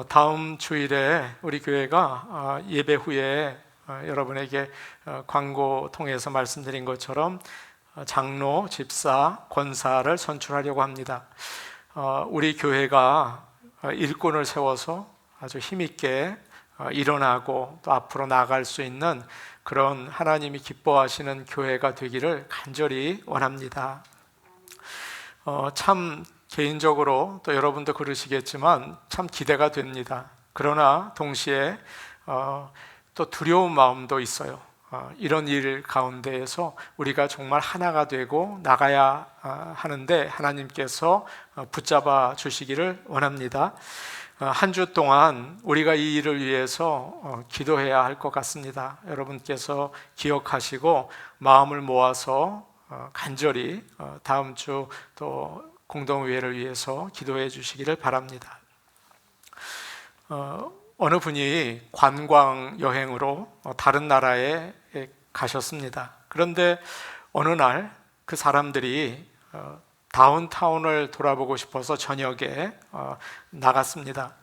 다음 주일에 우리 교회가 예배 후에 여러분에게 광고 통해서 말씀드린 것처럼 장로, 집사, 권사를 선출하려고 합니다. 우리 교회가 일꾼을 세워서 아주 힘있게 일어나고 또 앞으로 나아갈 수 있는 그런 하나님이 기뻐하시는 교회가 되기를 간절히 원합니다. 참 개인적으로 또 여러분도 그러시겠지만 참 기대가 됩니다. 그러나 동시에 또 두려운 마음도 있어요. 이런 일 가운데에서 우리가 정말 하나가 되고 나가야 하는데 하나님께서 붙잡아 주시기를 원합니다. 한 주 동안 우리가 이 일을 위해서 기도해야 할 것 같습니다. 여러분께서 기억하시고 마음을 모아서 간절히 다음 주 또 공동의회를 위해서 기도해 주시기를 바랍니다. 어느 분이 관광 여행으로 다른 나라에 가셨습니다. 그런데 어느 날 그 사람들이 다운타운을 돌아보고 싶어서 저녁에 나갔습니다.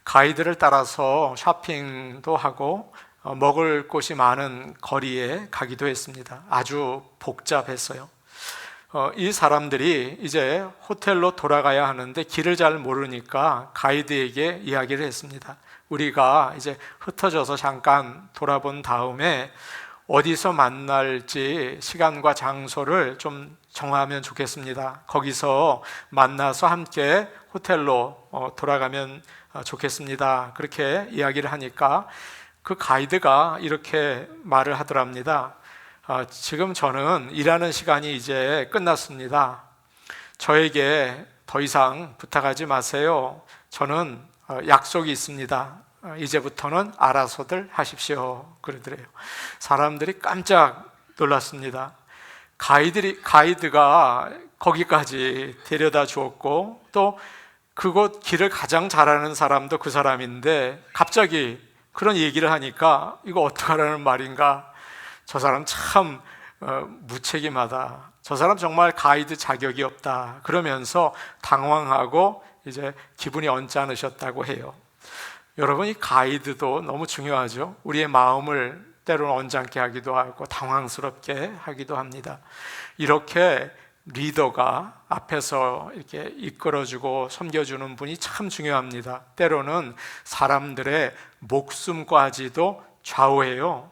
가이드를 따라서 쇼핑도 하고 먹을 곳이 많은 거리에 가기도 했습니다. 아주 복잡했어요. 이 사람들이 이제 호텔로 돌아가야 하는데 길을 잘 모르니까 가이드에게 이야기를 했습니다. 우리가 이제 흩어져서 잠깐 돌아본 다음에 어디서 만날지 시간과 장소를 좀 정하면 좋겠습니다. 거기서 만나서 함께 호텔로 돌아가면 좋겠습니다. 그렇게 이야기를 하니까 그 가이드가 이렇게 말을 하더랍니다. 지금 저는 일하는 시간이 이제 끝났습니다. 저에게 더 이상 부탁하지 마세요. 저는 약속이 있습니다. 이제부터는 알아서들 하십시오. 그러더래요. 사람들이 깜짝 놀랐습니다. 가이드가 거기까지 데려다 주었고 또 그곳 길을 가장 잘 아는 사람도 그 사람인데 갑자기 그런 얘기를 하니까 이거 어떡하라는 말인가? 저 사람 참 무책임하다. 저 사람 정말 가이드 자격이 없다. 그러면서 당황하고 이제 기분이 언짢으셨다고 해요. 여러분, 이 가이드도 너무 중요하죠. 우리의 마음을 때로는 언짢게 하기도 하고 당황스럽게 하기도 합니다. 이렇게 리더가 앞에서 이렇게 이끌어주고 섬겨주는 분이 참 중요합니다. 때로는 사람들의 목숨까지도 좌우해요.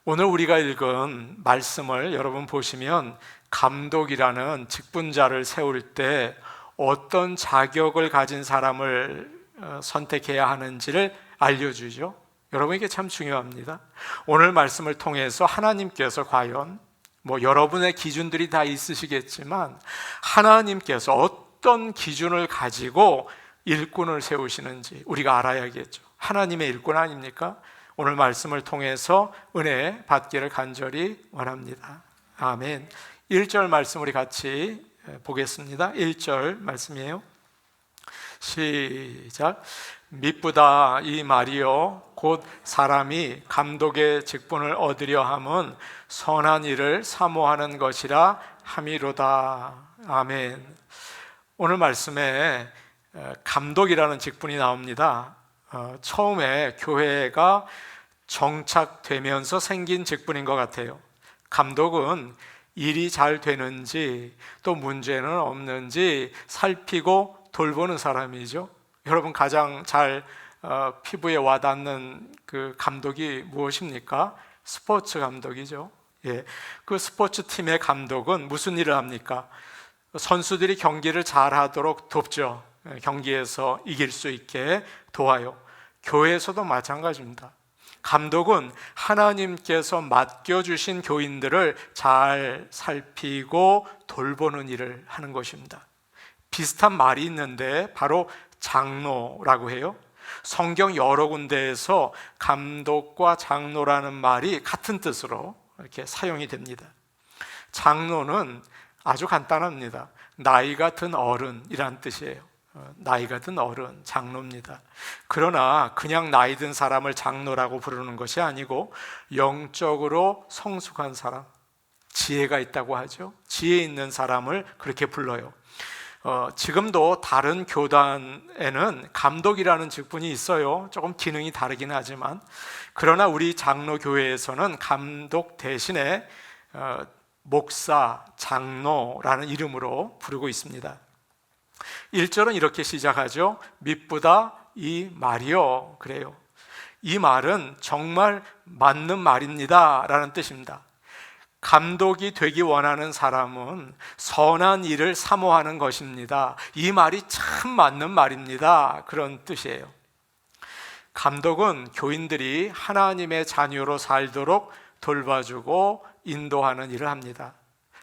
오늘 우리가 읽은 말씀을 여러분 보시면 감독이라는 직분자를 세울 때 어떤 자격을 가진 사람을 선택해야 하는지를 알려주죠. 여러분, 이게 참 중요합니다. 오늘 말씀을 통해서 하나님께서 과연 여러분의 기준들이 다 있으시겠지만 하나님께서 어떤 기준을 가지고 일꾼을 세우시는지 우리가 알아야겠죠. 하나님의 일꾼 아닙니까? 오늘 말씀을 통해서 은혜 받기를 간절히 원합니다. 아멘. 1절 말씀 우리 같이 보겠습니다. 1절 말씀이에요. 시작. 미쁘다 이 말이요 곧 사람이 감독의 직분을 얻으려 함은 선한 일을 사모하는 것이라 함이로다. 아멘. 오늘 말씀에 감독이라는 직분이 나옵니다. 처음에 교회가 정착되면서 생긴 직분인 것 같아요. 감독은 일이 잘 되는지 또 문제는 없는지 살피고 돌보는 사람이죠. 여러분, 가장 잘 피부에 와닿는 그 감독이 무엇입니까? 스포츠 감독이죠. 예, 그 스포츠 팀의 감독은 무슨 일을 합니까? 선수들이 경기를 잘 하도록 돕죠. 경기에서 이길 수 있게 도와요. 교회에서도 마찬가지입니다. 감독은 하나님께서 맡겨주신 교인들을 잘 살피고 돌보는 일을 하는 것입니다. 비슷한 말이 있는데 바로 장로라고 해요. 성경 여러 군데에서 감독과 장로라는 말이 같은 뜻으로 이렇게 사용이 됩니다. 장로는 아주 간단합니다. 나이가 든 어른이란 뜻이에요. 나이가 든 어른, 장로입니다. 그러나 그냥 나이 든 사람을 장로라고 부르는 것이 아니고 영적으로 성숙한 사람, 지혜가 있다고 하죠. 지혜 있는 사람을 그렇게 불러요. 지금도 다른 교단에는 감독이라는 직분이 있어요. 조금 기능이 다르긴 하지만, 그러나 우리 장로교회에서는 감독 대신에 목사, 장로라는 이름으로 부르고 있습니다. 1절은 이렇게 시작하죠. 미쁘다 이 말이요. 그래요. 이 말은 정말 맞는 말입니다 라는 뜻입니다. 감독이 되기 원하는 사람은 선한 일을 사모하는 것입니다. 이 말이 참 맞는 말입니다. 그런 뜻이에요. 감독은 교인들이 하나님의 자녀로 살도록 돌봐주고 인도하는 일을 합니다.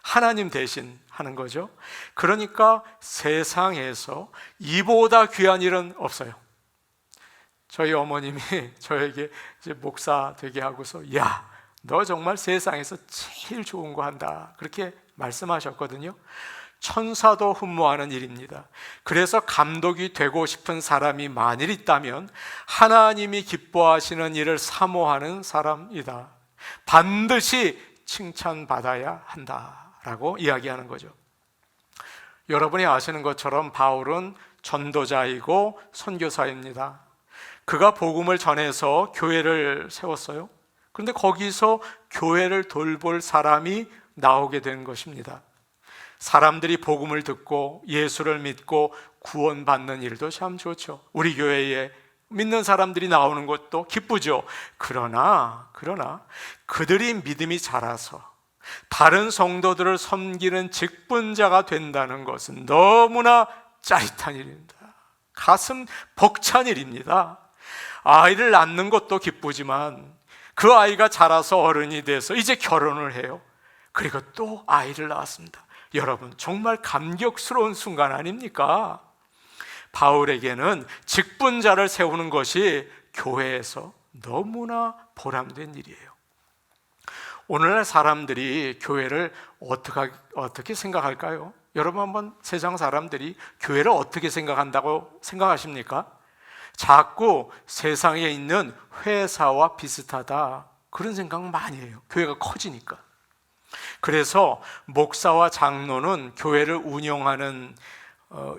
하나님 대신 하는 거죠. 그러니까 세상에서 이보다 귀한 일은 없어요. 저희 어머님이 저에게 이제 목사 되게 하고서, 야, 너 정말 세상에서 제일 좋은 거 한다, 그렇게 말씀하셨거든요. 천사도 흠모하는 일입니다. 그래서 감독이 되고 싶은 사람이 만일 있다면 하나님이 기뻐하시는 일을 사모하는 사람이다. 반드시 칭찬받아야 한다라고 이야기하는 거죠. 여러분이 아시는 것처럼 바울은 전도자이고 선교사입니다. 그가 복음을 전해서 교회를 세웠어요. 그런데 거기서 교회를 돌볼 사람이 나오게 된 것입니다. 사람들이 복음을 듣고 예수를 믿고 구원받는 일도 참 좋죠. 우리 교회에 믿는 사람들이 나오는 것도 기쁘죠. 그러나 그들이 믿음이 자라서 다른 성도들을 섬기는 직분자가 된다는 것은 너무나 짜릿한 일입니다. 가슴 벅찬 일입니다. 아이를 낳는 것도 기쁘지만 그 아이가 자라서 어른이 돼서 이제 결혼을 해요. 그리고 또 아이를 낳았습니다. 여러분, 정말 감격스러운 순간 아닙니까? 바울에게는 직분자를 세우는 것이 교회에서 너무나 보람된 일이에요. 오늘날 사람들이 교회를 어떻게 생각할까요? 여러분, 한번 세상 사람들이 교회를 어떻게 생각한다고 생각하십니까? 자꾸 세상에 있는 회사와 비슷하다, 그런 생각 많이 해요. 교회가 커지니까. 그래서 목사와 장로는 교회를 운영하는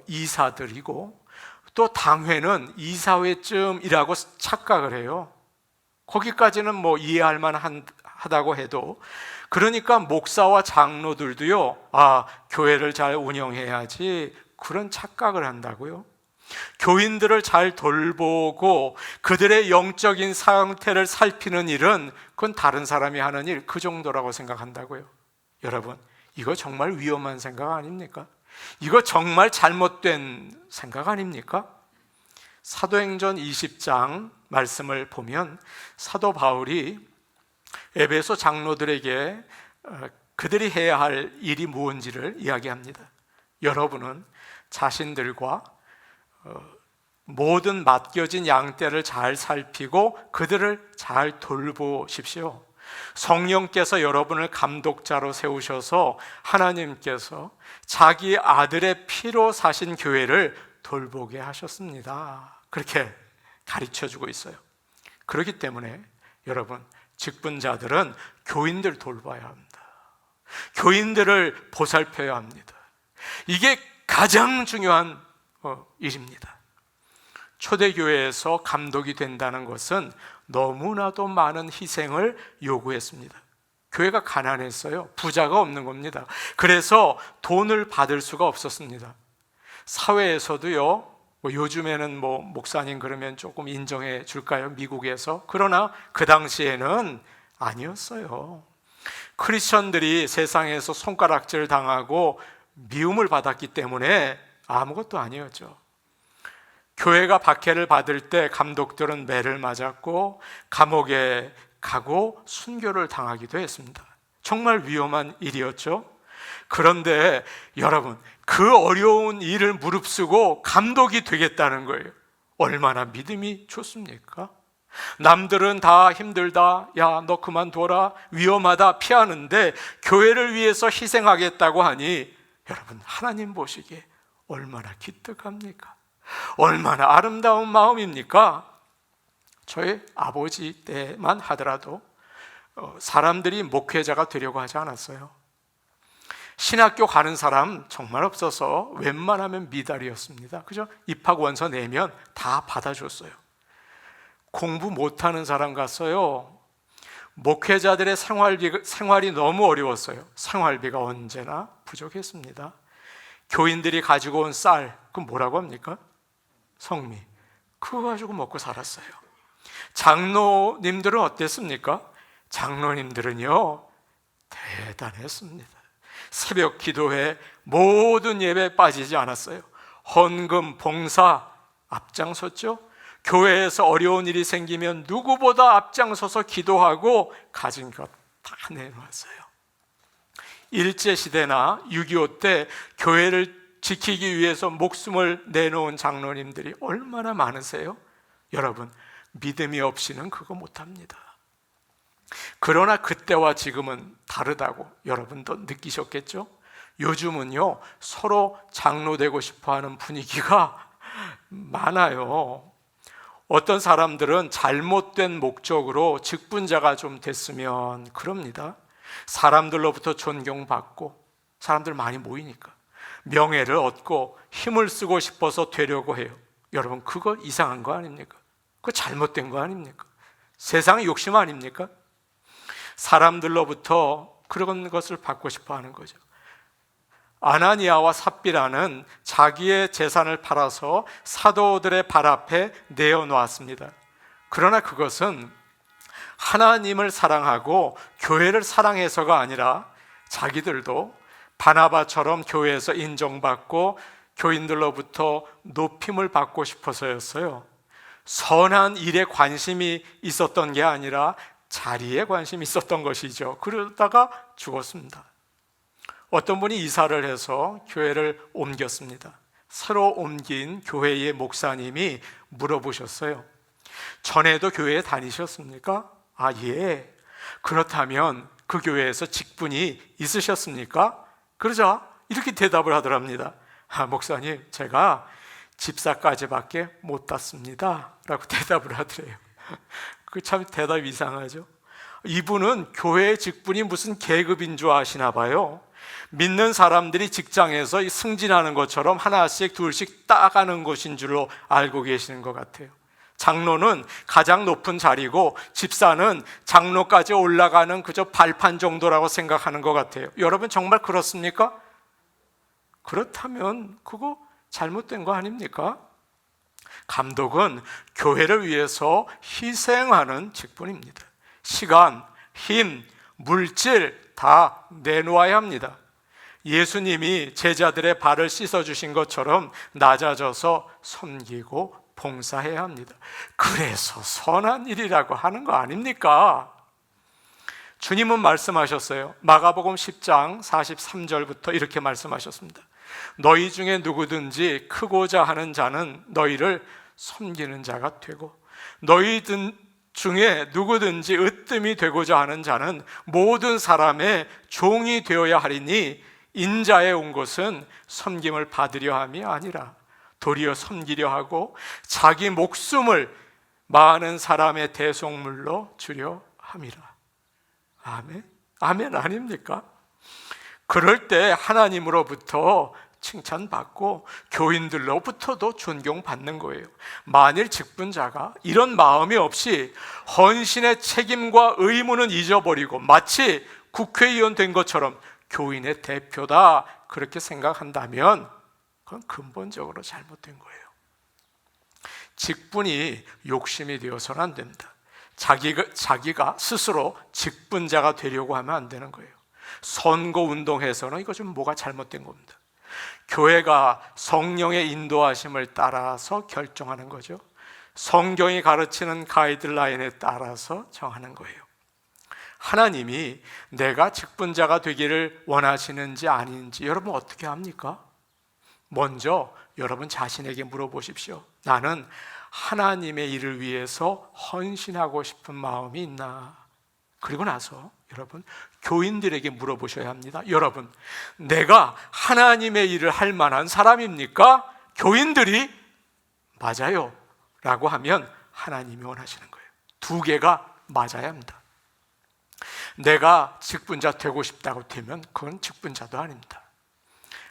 이사들이고, 또 당회는 이사회쯤이라고 착각을 해요. 거기까지는 뭐 이해할 만하다고 해도, 그러니까 목사와 장로들도요, 교회를 잘 운영해야지, 그런 착각을 한다고요. 교인들을 잘 돌보고 그들의 영적인 상태를 살피는 일은 그건 다른 사람이 하는 일, 그 정도라고 생각한다고요. 여러분, 이거 정말 위험한 생각 아닙니까? 이거 정말 잘못된 생각 아닙니까? 사도행전 20장 말씀을 보면 사도 바울이 에베소 장로들에게 그들이 해야 할 일이 무엇인지를 이야기합니다. 여러분은 자신들과 모든 맡겨진 양떼를 잘 살피고 그들을 잘 돌보십시오. 성령께서 여러분을 감독자로 세우셔서 하나님께서 자기 아들의 피로 사신 교회를 돌보게 하셨습니다. 그렇게 가르쳐주고 있어요. 그렇기 때문에 여러분, 직분자들은 교인들 돌봐야 합니다. 교인들을 보살펴야 합니다. 이게 가장 중요한 일입니다. 초대교회에서 감독이 된다는 것은 너무나도 많은 희생을 요구했습니다. 교회가 가난했어요. 부자가 없는 겁니다. 그래서 돈을 받을 수가 없었습니다. 사회에서도요, 요즘에는 목사님 그러면 조금 인정해 줄까요? 미국에서. 그러나 그 당시에는 아니었어요. 크리스천들이 세상에서 손가락질 당하고 미움을 받았기 때문에 아무것도 아니었죠. 교회가 박해를 받을 때 감독들은 매를 맞았고 감옥에 가고 순교를 당하기도 했습니다. 정말 위험한 일이었죠. 그런데 여러분, 그 어려운 일을 무릅쓰고 감독이 되겠다는 거예요. 얼마나 믿음이 좋습니까? 남들은 다 힘들다, 야 너 그만둬라, 위험하다 피하는데 교회를 위해서 희생하겠다고 하니 여러분, 하나님 보시기에 얼마나 기특합니까? 얼마나 아름다운 마음입니까? 저희 아버지 때만 하더라도 사람들이 목회자가 되려고 하지 않았어요. 신학교 가는 사람 정말 없어서 웬만하면 미달이었습니다. 그죠? 입학 원서 내면 다 받아줬어요. 공부 못하는 사람 갔어요. 목회자들의 생활이 너무 어려웠어요. 생활비가 언제나 부족했습니다. 교인들이 가지고 온 쌀, 그럼 뭐라고 합니까? 성미. 그거 가지고 먹고 살았어요. 장로님들은 어땠습니까? 장로님들은요, 대단했습니다. 새벽 기도회 모든 예배에 빠지지 않았어요. 헌금, 봉사 앞장섰죠. 교회에서 어려운 일이 생기면 누구보다 앞장서서 기도하고 가진 것 다 내놓았어요. 일제시대나 6.25 때 교회를 지키기 위해서 목숨을 내놓은 장로님들이 얼마나 많으세요? 여러분, 믿음이 없이는 그거 못합니다. 그러나 그때와 지금은 다르다고 여러분도 느끼셨겠죠? 요즘은요, 서로 장로 되고 싶어 하는 분위기가 많아요. 어떤 사람들은 잘못된 목적으로 직분자가 좀 됐으면 그럽니다. 사람들로부터 존경받고, 사람들 많이 모이니까 명예를 얻고 힘을 쓰고 싶어서 되려고 해요. 여러분, 그거 이상한 거 아닙니까? 그거 잘못된 거 아닙니까? 세상의 욕심 아닙니까? 사람들로부터 그런 것을 받고 싶어 하는 거죠. 아나니아와 삽비라는 자기의 재산을 팔아서 사도들의 발 앞에 내어놓았습니다. 그러나 그것은 하나님을 사랑하고 교회를 사랑해서가 아니라 자기들도 바나바처럼 교회에서 인정받고 교인들로부터 높임을 받고 싶어서였어요. 선한 일에 관심이 있었던 게 아니라 자리에 관심이 있었던 것이죠. 그러다가 죽었습니다. 어떤 분이 이사를 해서 교회를 옮겼습니다. 새로 옮긴 교회의 목사님이 물어보셨어요. 전에도 교회에 다니셨습니까? 아, 예. 그렇다면 그 교회에서 직분이 있으셨습니까? 그러자 이렇게 대답을 하더랍니다. 아, 목사님, 제가 집사까지밖에 못 땄습니다 라고 대답을 하더래요. 그 참 대답이 이상하죠. 이분은 교회의 직분이 무슨 계급인 줄 아시나 봐요. 믿는 사람들이 직장에서 승진하는 것처럼 하나씩 둘씩 따가는 것인 줄로 알고 계시는 것 같아요. 장로는 가장 높은 자리고 집사는 장로까지 올라가는 그저 발판 정도라고 생각하는 것 같아요. 여러분, 정말 그렇습니까? 그렇다면 그거 잘못된 거 아닙니까? 감독은 교회를 위해서 희생하는 직분입니다. 시간, 힘, 물질 다 내놓아야 합니다. 예수님이 제자들의 발을 씻어주신 것처럼 낮아져서 섬기고 봉사해야 합니다. 그래서 선한 일이라고 하는 거 아닙니까? 주님은 말씀하셨어요. 마가복음 10장 43절부터 이렇게 말씀하셨습니다. 너희 중에 누구든지 크고자 하는 자는 너희를 섬기는 자가 되고, 너희 중에 누구든지 으뜸이 되고자 하는 자는 모든 사람의 종이 되어야 하리니, 인자에 온 것은 섬김을 받으려 함이 아니라 도리어 섬기려 하고 자기 목숨을 많은 사람의 대속물로 주려 함이라. 아멘? 아멘 아닙니까? 그럴 때 하나님으로부터 칭찬받고 교인들로부터도 존경받는 거예요. 만일 직분자가 이런 마음이 없이 헌신의 책임과 의무는 잊어버리고 마치 국회의원 된 것처럼 교인의 대표다 그렇게 생각한다면 그건 근본적으로 잘못된 거예요. 직분이 욕심이 되어서는 안 됩니다. 자기가 스스로 직분자가 되려고 하면 안 되는 거예요. 선거운동에서는 이거 좀 뭐가 잘못된 겁니다. 교회가 성령의 인도하심을 따라서 결정하는 거죠. 성경이 가르치는 가이드라인에 따라서 정하는 거예요. 하나님이 내가 직분자가 되기를 원하시는지 아닌지 여러분 어떻게 합니까? 먼저 여러분 자신에게 물어보십시오. 나는 하나님의 일을 위해서 헌신하고 싶은 마음이 있나? 그리고 나서 여러분 교인들에게 물어보셔야 합니다. 여러분, 내가 하나님의 일을 할 만한 사람입니까? 교인들이 맞아요 라고 하면 하나님이 원하시는 거예요. 두 개가 맞아야 합니다. 내가 직분자 되고 싶다고 되면 그건 직분자도 아닙니다.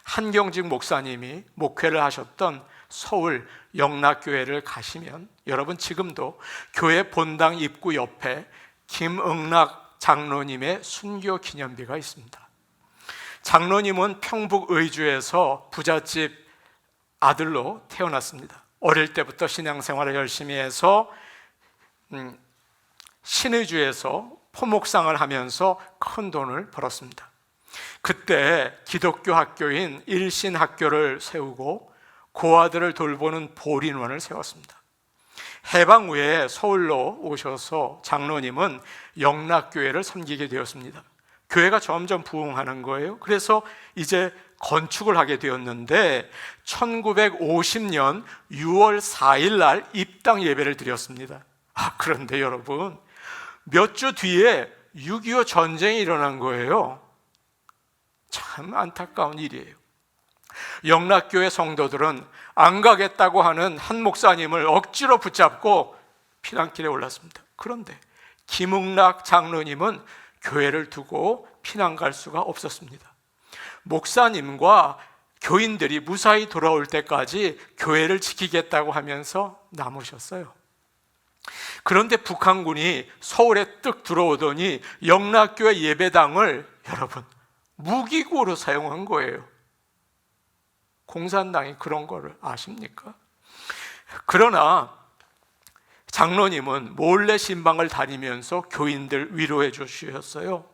한경직 목사님이 목회를 하셨던 서울 영락교회를 가시면 여러분 지금도 교회 본당 입구 옆에 김응락 장로님의 순교 기념비가 있습니다. 장로님은 평북 의주에서 부잣집 아들로 태어났습니다. 어릴 때부터 신앙생활을 열심히 해서 신의주에서 포목상을 하면서 큰 돈을 벌었습니다. 그때 기독교 학교인 일신학교를 세우고 고아들을 돌보는 보린원을 세웠습니다. 해방 후에 서울로 오셔서 장로님은 영락교회를 섬기게 되었습니다. 교회가 점점 부흥하는 거예요. 그래서 이제 건축을 하게 되었는데 1950년 6월 4일 날 입당 예배를 드렸습니다. 그런데 여러분 몇 주 뒤에 6.25 전쟁이 일어난 거예요. 참 안타까운 일이에요. 영락교회 성도들은 안 가겠다고 하는 한 목사님을 억지로 붙잡고 피난길에 올랐습니다. 그런데 김응락 장로님은 교회를 두고 피난 갈 수가 없었습니다. 목사님과 교인들이 무사히 돌아올 때까지 교회를 지키겠다고 하면서 남으셨어요. 그런데 북한군이 서울에 뜩 들어오더니 영락교회 예배당을 여러분 무기고로 사용한 거예요. 공산당이 그런 거를 아십니까? 그러나 장로님은 몰래 신방을 다니면서 교인들 위로해 주셨어요.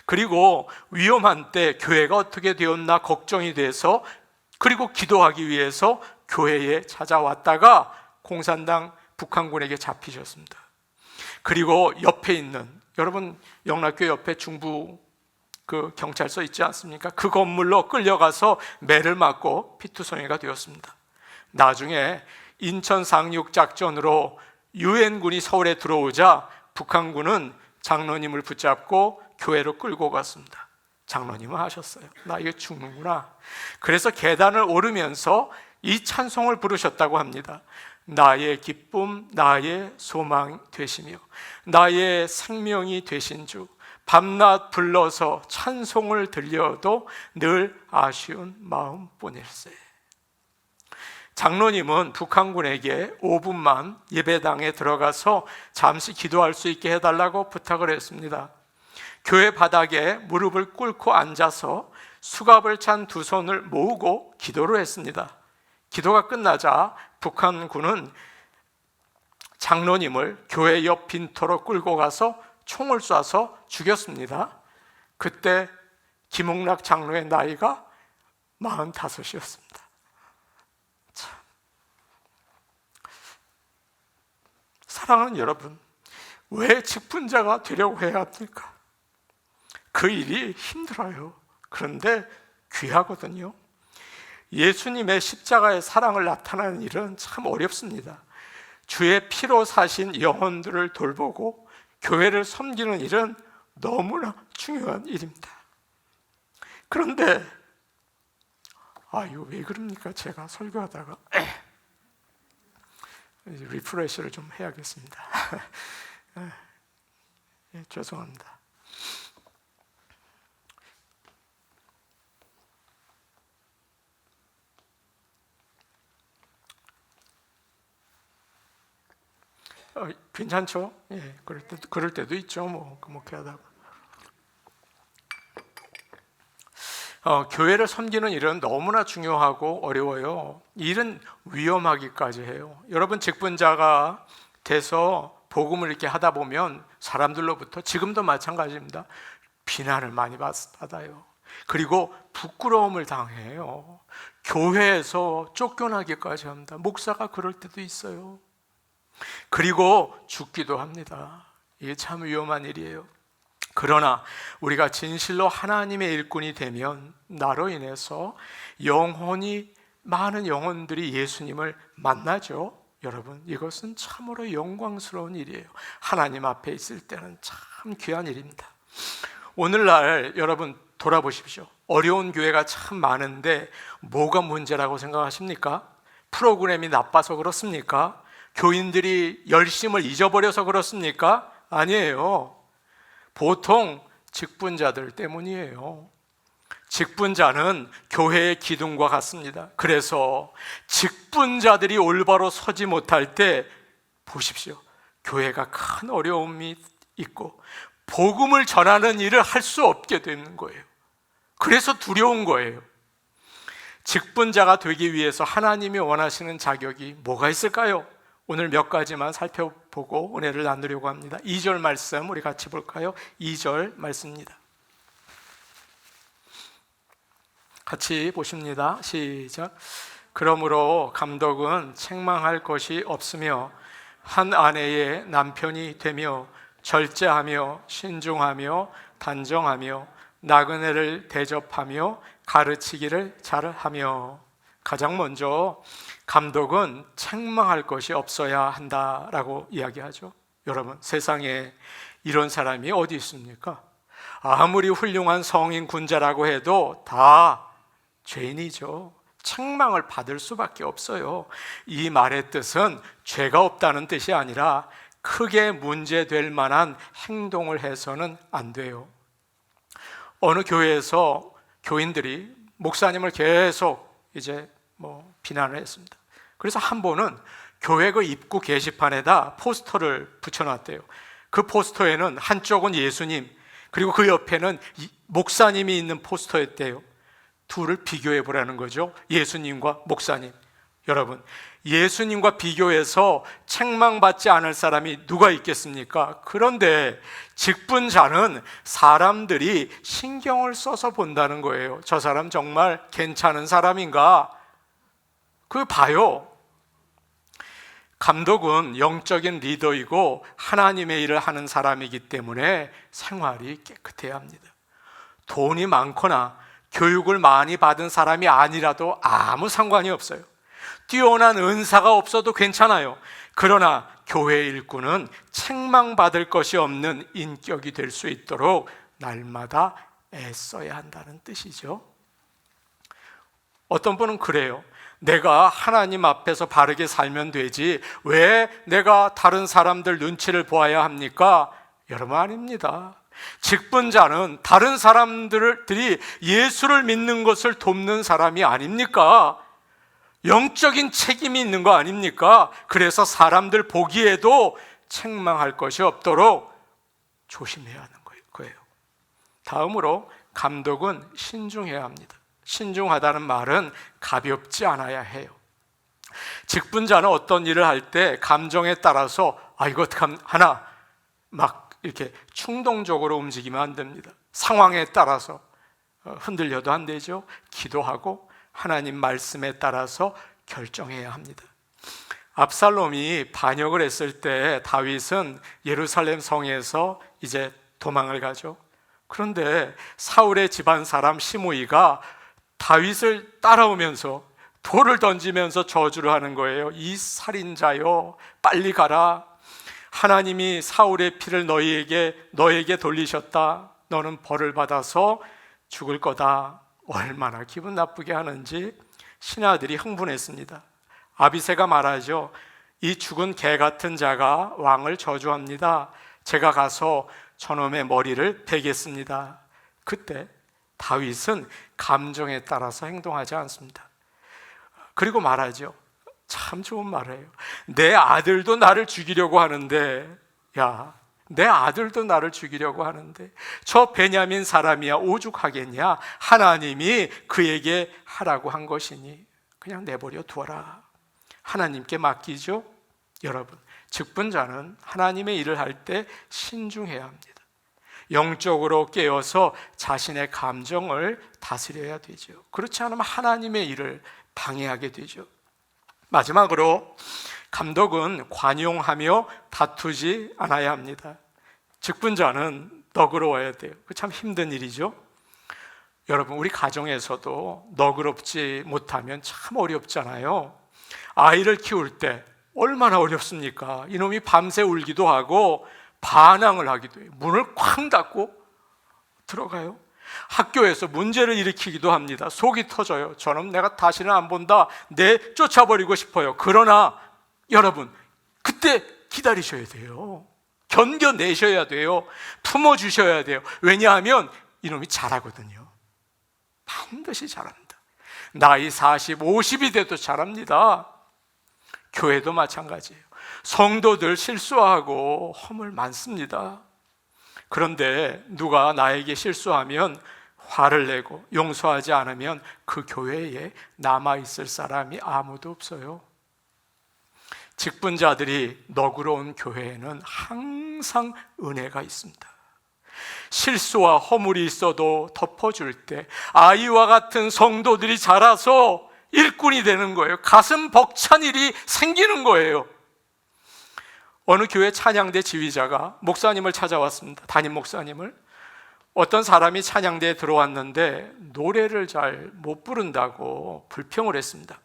그리고 위험한 때 교회가 어떻게 되었나 걱정이 돼서 그리고 기도하기 위해서 교회에 찾아왔다가 공산당 북한군에게 잡히셨습니다. 그리고 옆에 있는 여러분 영락교회 옆에 중부 그 경찰서 있지 않습니까? 그 건물로 끌려가서 매를 맞고 피투성이가 되었습니다. 나중에 인천 상륙 작전으로 유엔군이 서울에 들어오자 북한군은 장로님을 붙잡고 교회로 끌고 갔습니다. 장로님은 하셨어요. 나 이거 죽는구나. 그래서 계단을 오르면서 이 찬송을 부르셨다고 합니다. 나의 기쁨, 나의 소망 되시며 나의 생명이 되신 주, 밤낮 불러서 찬송을 들려도 늘 아쉬운 마음 보낼세. 장로님은 북한군에게 5분만 예배당에 들어가서 잠시 기도할 수 있게 해달라고 부탁을 했습니다. 교회 바닥에 무릎을 꿇고 앉아서 수갑을 찬 두 손을 모으고 기도를 했습니다. 기도가 끝나자 북한군은 장로님을 교회 옆 빈터로 끌고 가서 총을 쏴서 죽였습니다. 그때 김응락 장로의 나이가 45이었습니다. 사랑하는 여러분, 왜 직분자가 되려고 해야 합니까? 그 일이 힘들어요. 그런데 귀하거든요. 예수님의 십자가의 사랑을 나타내는 일은 참 어렵습니다. 주의 피로 사신 영혼들을 돌보고 교회를 섬기는 일은 너무나 중요한 일입니다. 그런데 이거 왜 그럽니까? 제가 설교하다가 리프레시를 좀 해야겠습니다. 죄송합니다. 괜찮죠? 그럴 때도 있죠. 목회하다가. 교회를 섬기는 일은 너무나 중요하고 어려워요. 일은 위험하기까지 해요. 여러분 직분자가 돼서 복음을 이렇게 하다 보면 사람들로부터 지금도 마찬가지입니다. 비난을 많이 받아요. 그리고 부끄러움을 당해요. 교회에서 쫓겨나기까지 합니다. 목사가 그럴 때도 있어요. 그리고 죽기도 합니다. 이게 참 위험한 일이에요. 그러나 우리가 진실로 하나님의 일꾼이 되면 나로 인해서 많은 영혼들이 예수님을 만나죠. 여러분, 이것은 참으로 영광스러운 일이에요. 하나님 앞에 있을 때는 참 귀한 일입니다. 오늘날 여러분 돌아보십시오. 어려운 교회가 참 많은데 뭐가 문제라고 생각하십니까? 프로그램이 나빠서 그렇습니까? 교인들이 열심을 잊어버려서 그렇습니까? 아니에요. 보통 직분자들 때문이에요. 직분자는 교회의 기둥과 같습니다. 그래서 직분자들이 올바로 서지 못할 때 보십시오. 교회가 큰 어려움이 있고 복음을 전하는 일을 할 수 없게 되는 거예요. 그래서 두려운 거예요. 직분자가 되기 위해서 하나님이 원하시는 자격이 뭐가 있을까요? 오늘 몇 가지만 살펴보고 은혜를 나누려고 합니다. 2절 말씀 우리 같이 볼까요? 2절 말씀입니다. 같이 보십니다. 시작. 그러므로 감독은 책망할 것이 없으며 한 아내의 남편이 되며 절제하며 신중하며 단정하며 나그네를 대접하며 가르치기를 잘하며. 가장 먼저 감독은 책망할 것이 없어야 한다라고 이야기하죠. 여러분, 세상에 이런 사람이 어디 있습니까? 아무리 훌륭한 성인 군자라고 해도 다 죄인이죠. 책망을 받을 수밖에 없어요. 이 말의 뜻은 죄가 없다는 뜻이 아니라 크게 문제될 만한 행동을 해서는 안 돼요. 어느 교회에서 교인들이 목사님을 계속 비난을 했습니다. 그래서 한 번은 교회 그 입구 게시판에다 포스터를 붙여놨대요. 그 포스터에는 한쪽은 예수님, 그리고 그 옆에는 목사님이 있는 포스터였대요. 둘을 비교해 보라는 거죠. 예수님과 목사님. 여러분, 예수님과 비교해서 책망받지 않을 사람이 누가 있겠습니까? 그런데 직분자는 사람들이 신경을 써서 본다는 거예요. 저 사람 정말 괜찮은 사람인가? 그거 봐요. 감독은 영적인 리더이고 하나님의 일을 하는 사람이기 때문에 생활이 깨끗해야 합니다. 돈이 많거나 교육을 많이 받은 사람이 아니라도 아무 상관이 없어요. 뛰어난 은사가 없어도 괜찮아요. 그러나 교회 일꾼은 책망받을 것이 없는 인격이 될 수 있도록 날마다 애써야 한다는 뜻이죠. 어떤 분은 그래요. 내가 하나님 앞에서 바르게 살면 되지 왜 내가 다른 사람들 눈치를 보아야 합니까? 여러분, 아닙니다. 직분자는 다른 사람들이 예수를 믿는 것을 돕는 사람이 아닙니까? 영적인 책임이 있는 거 아닙니까? 그래서 사람들 보기에도 책망할 것이 없도록 조심해야 하는 거예요. 다음으로 감독은 신중해야 합니다. 신중하다는 말은 가볍지 않아야 해요. 직분자는 어떤 일을 할 때 감정에 따라서 이거 어떻게 하나 막 이렇게 충동적으로 움직이면 안 됩니다. 상황에 따라서 흔들려도 안 되죠. 기도하고 하나님 말씀에 따라서 결정해야 합니다. 압살롬이 반역을 했을 때 다윗은 예루살렘 성에서 이제 도망을 가죠. 그런데 사울의 집안 사람 시므이가 다윗을 따라오면서 돌을 던지면서 저주를 하는 거예요. 이 살인자여, 빨리 가라. 하나님이 사울의 피를 너에게 돌리셨다. 너는 벌을 받아서 죽을 거다. 얼마나 기분 나쁘게 하는지 신하들이 흥분했습니다. 아비새가 말하죠. 이 죽은 개 같은 자가 왕을 저주합니다. 제가 가서 저놈의 머리를 베겠습니다. 그때 다윗은 감정에 따라서 행동하지 않습니다. 그리고 말하죠. 참 좋은 말이에요. 내 아들도 나를 죽이려고 하는데, 내 아들도 나를 죽이려고 하는데 저 베냐민 사람이야 오죽하겠냐? 하나님이 그에게 하라고 한 것이니 그냥 내버려 두어라. 하나님께 맡기죠. 여러분, 직분자는 하나님의 일을 할 때 신중해야 합니다. 영적으로 깨어서 자신의 감정을 다스려야 되죠. 그렇지 않으면 하나님의 일을 방해하게 되죠. 마지막으로 감독은 관용하며 다투지 않아야 합니다. 직분자는 너그러워야 돼요. 참 힘든 일이죠. 여러분, 우리 가정에서도 너그럽지 못하면 참 어렵잖아요. 아이를 키울 때 얼마나 어렵습니까? 이놈이 밤새 울기도 하고 반항을 하기도 해요. 문을 쾅 닫고 들어가요. 학교에서 문제를 일으키기도 합니다. 속이 터져요. 저놈 내가 다시는 안 본다. 쫓아버리고 싶어요. 그러나 여러분, 그때 기다리셔야 돼요. 견뎌내셔야 돼요. 품어주셔야 돼요. 왜냐하면 이놈이 잘하거든요. 반드시 잘합니다. 나이 40, 50이 돼도 잘합니다. 교회도 마찬가지예요. 성도들 실수하고 허물 많습니다. 그런데 누가 나에게 실수하면 화를 내고 용서하지 않으면 그 교회에 남아있을 사람이 아무도 없어요. 직분자들이 너그러운 교회에는 항상 은혜가 있습니다. 실수와 허물이 있어도 덮어줄 때 아이와 같은 성도들이 자라서 일꾼이 되는 거예요. 가슴 벅찬 일이 생기는 거예요. 어느 교회 찬양대 지휘자가 목사님을 찾아왔습니다. 담임 목사님을. 어떤 사람이 찬양대에 들어왔는데 노래를 잘 못 부른다고 불평을 했습니다.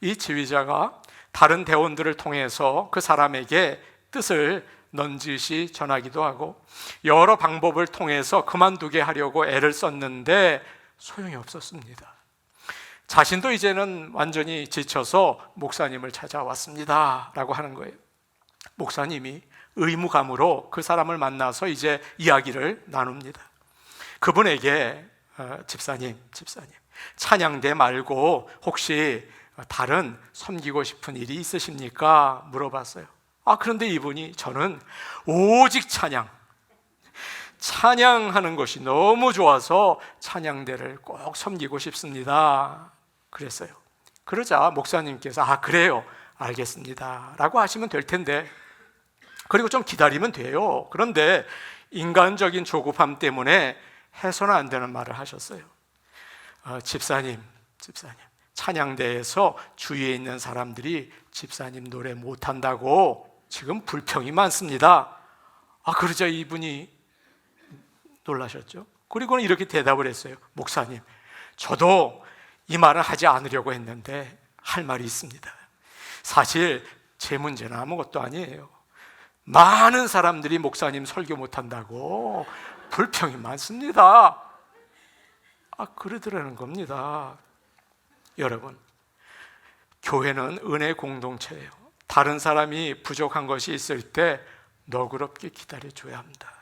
이 지휘자가 다른 대원들을 통해서 그 사람에게 뜻을 넌지시 전하기도 하고 여러 방법을 통해서 그만두게 하려고 애를 썼는데 소용이 없었습니다. 자신도 이제는 완전히 지쳐서 목사님을 찾아왔습니다 라고 하는 거예요. 목사님이 의무감으로 그 사람을 만나서 이제 이야기를 나눕니다. 그분에게 집사님 찬양대 말고 혹시 다른 섬기고 싶은 일이 있으십니까? 물어봤어요. 그런데 이분이 저는 오직 찬양하는 것이 너무 좋아서 찬양대를 꼭 섬기고 싶습니다. 그랬어요. 그러자 목사님께서 그래요, 알겠습니다 라고 하시면 될 텐데, 그리고 좀 기다리면 돼요. 그런데 인간적인 조급함 때문에 해서는 안 되는 말을 하셨어요. 집사님 찬양대에서 주위에 있는 사람들이 집사님 노래 못한다고 지금 불평이 많습니다. 그러자 이분이 놀라셨죠. 그리고는 이렇게 대답을 했어요. 목사님, 저도 이 말을 하지 않으려고 했는데 할 말이 있습니다. 사실 제 문제는 아무것도 아니에요. 많은 사람들이 목사님 설교 못한다고 불평이 많습니다. 그러더라는 겁니다. 여러분, 교회는 은혜 공동체예요. 다른 사람이 부족한 것이 있을 때 너그럽게 기다려줘야 합니다.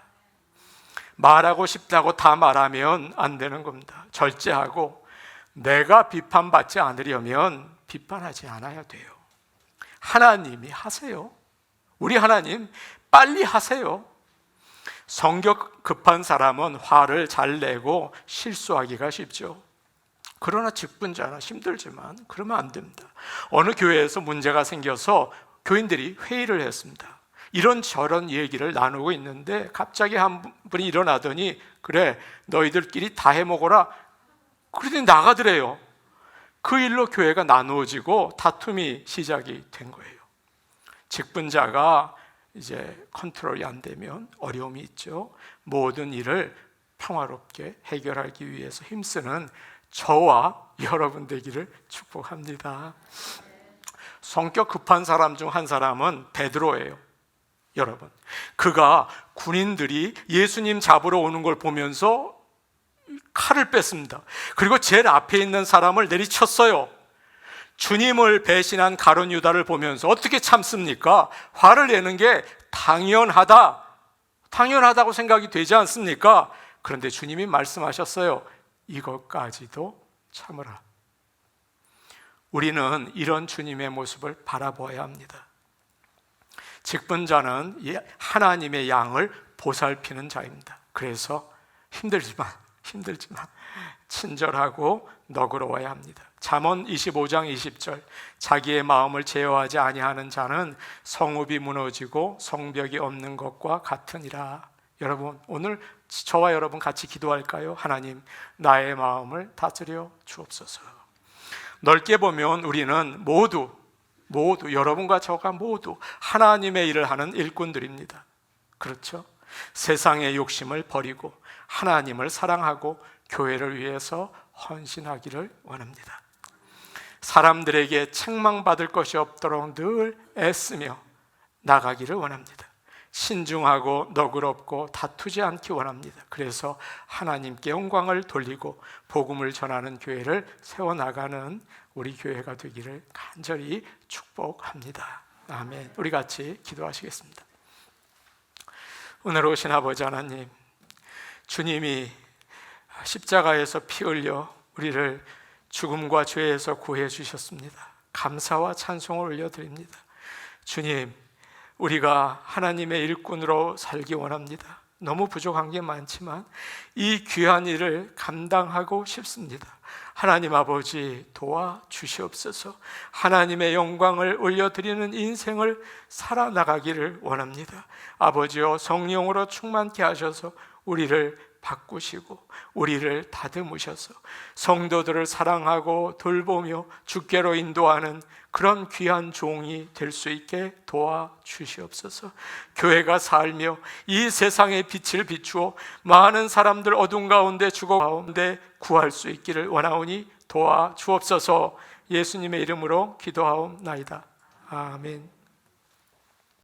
말하고 싶다고 다 말하면 안 되는 겁니다. 절제하고 내가 비판받지 않으려면 비판하지 않아야 돼요. 하나님이 하세요. 우리 하나님 빨리 하세요. 성격 급한 사람은 화를 잘 내고 실수하기가 쉽죠. 그러나 직분자나 힘들지만 그러면 안 됩니다. 어느 교회에서 문제가 생겨서 교인들이 회의를 했습니다. 이런저런 얘기를 나누고 있는데 갑자기 한 분이 일어나더니 그래 너희들끼리 다 해먹어라 그러더니 나가더래요. 그 일로 교회가 나누어지고 다툼이 시작이 된 거예요. 직분자가 이제 컨트롤이 안 되면 어려움이 있죠. 모든 일을 평화롭게 해결하기 위해서 힘쓰는 저와 여러분 되기를 축복합니다. 성격 급한 사람 중 한 사람은 베드로예요. 여러분, 그가 군인들이 예수님 잡으러 오는 걸 보면서 칼을 뺐습니다. 그리고 제일 앞에 있는 사람을 내리쳤어요. 주님을 배신한 가룟 유다를 보면서 어떻게 참습니까? 화를 내는 게 당연하다고 생각이 되지 않습니까? 그런데 주님이 말씀하셨어요. 이것까지도 참으라. 우리는 이런 주님의 모습을 바라보아야 합니다. 직분자는 하나님의 양을 보살피는 자입니다. 그래서 힘들지만 친절하고 너그러워야 합니다. 잠언 25장 20절 자기의 마음을 제어하지 아니하는 자는 성읍이 무너지고 성벽이 없는 것과 같으니라. 여러분, 오늘 저와 여러분 같이 기도할까요? 하나님, 나의 마음을 다스려 주옵소서. 넓게 보면 우리는 모두 여러분과 저가 모두 하나님의 일을 하는 일꾼들입니다. 그렇죠? 세상의 욕심을 버리고 하나님을 사랑하고 교회를 위해서 헌신하기를 원합니다. 사람들에게 책망받을 것이 없도록 늘 애쓰며 나가기를 원합니다. 신중하고 너그럽고 다투지 않기 원합니다. 그래서 하나님께 영광을 돌리고 복음을 전하는 교회를 세워나가는 우리 교회가 되기를 간절히 축복합니다. 아멘. 우리 같이 기도하시겠습니다. 오늘 오신 아버지 하나님, 주님이 십자가에서 피 흘려 우리를 죽음과 죄에서 구해 주셨습니다. 감사와 찬송을 올려드립니다. 주님, 우리가 하나님의 일꾼으로 살기 원합니다. 너무 부족한 게 많지만 이 귀한 일을 감당하고 싶습니다. 하나님 아버지 도와주시옵소서. 하나님의 영광을 올려드리는 인생을 살아나가기를 원합니다. 아버지여, 성령으로 충만케 하셔서 우리를 바꾸시고 우리를 다듬으셔서 성도들을 사랑하고 돌보며 주께로 인도하는 그런 귀한 종이 될 수 있게 도와주시옵소서. 교회가 살며 이 세상의 빛을 비추어 많은 사람들 어둠 가운데 죽어 가운데 구할 수 있기를 원하오니 도와주옵소서. 예수님의 이름으로 기도하옵나이다. 아멘.